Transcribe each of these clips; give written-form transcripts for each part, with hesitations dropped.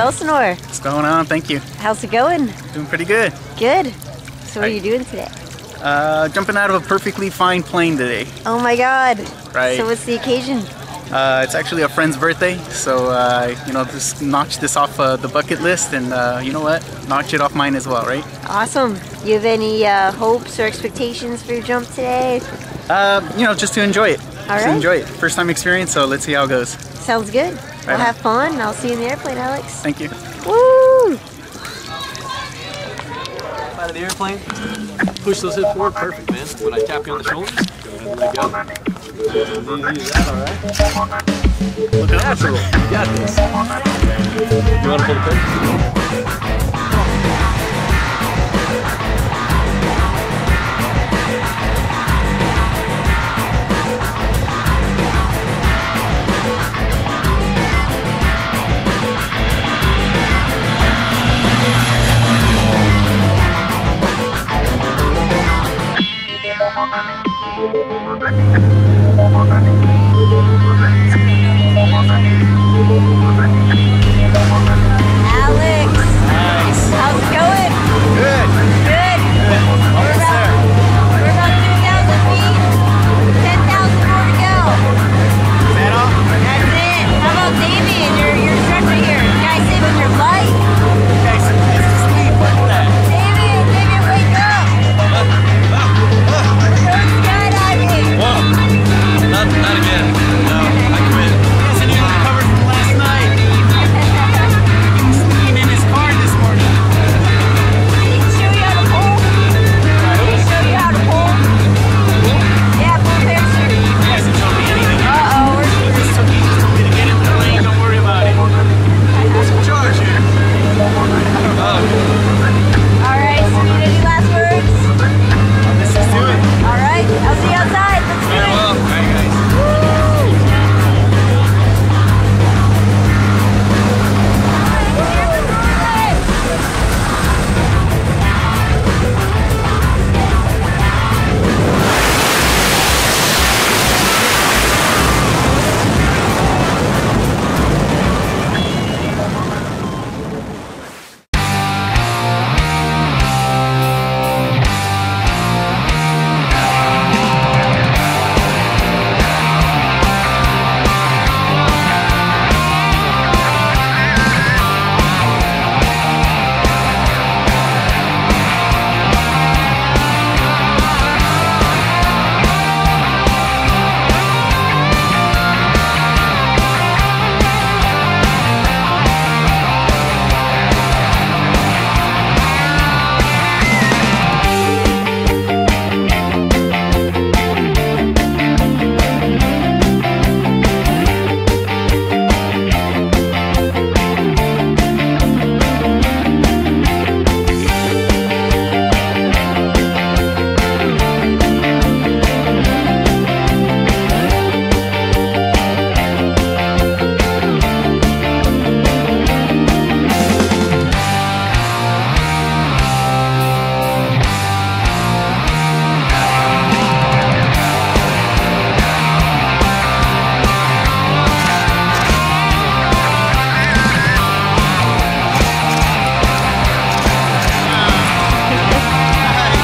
Elsinore. What's going on? Thank you. How's it going? Doing pretty good. Good. So what are you doing today? Jumping out of a perfectly fine plane today. Oh my God. Right. So what's the occasion? It's actually a friend's birthday, so you know, just notch this off the bucket list, and you know what? Notch it off mine as well, right? Awesome. You have any hopes or expectations for your jump today? You know, just to enjoy it. All just right. enjoy it. First time experience, so let's see how it goes. Sounds good. We'll on. have fun. I'll see you in the airplane, Alex. Thank you. Woo! Out of the airplane, push those hips forward, perfect, man. When I tap you on the shoulders, go ahead and let go. Easy as that, alright? Look natural, you got this. You want to pull the pin? Alex! Nice. How's it going? Good. Good. Almost there. We're about 2,000 feet. 10,000 more to go. Is that all? That's it. How about Damien? Your instructor here. Guy saving your life. Okay, so it's sleep. Look at that. Damien, wake up. We're going skydiving. Whoa! Not again. No, I quit. Hasn't even recovered from last night. He was sleeping in his car this morning. Did he show you how to pull? Did he show you how to pull? Yeah, pull parachute. He hasn't told me anything. Uh-oh, we're He just told me to get in the plane. Don't worry about it. Who's in charge here? all right, so you need any last words? Let's just do it. All right, I'll see you outside. Let's do it. All right, guys.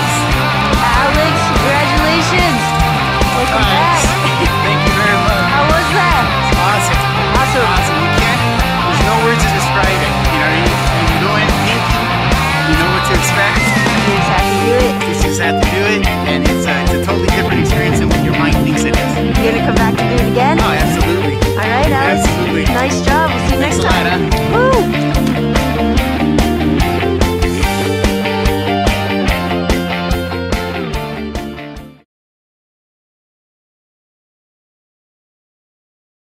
Alex, congratulations. Welcome back. Thank you very much. How was that? Awesome. Awesome. Awesome. You can't, there's no words to describe it. You know, you go in thinking, you know what to expect. You just have to do it. You just have to do it, and it's a totally different experience than what your mind thinks it is. You gonna come back to do it again? Oh, absolutely. All right, Alex. Absolutely. Nice job.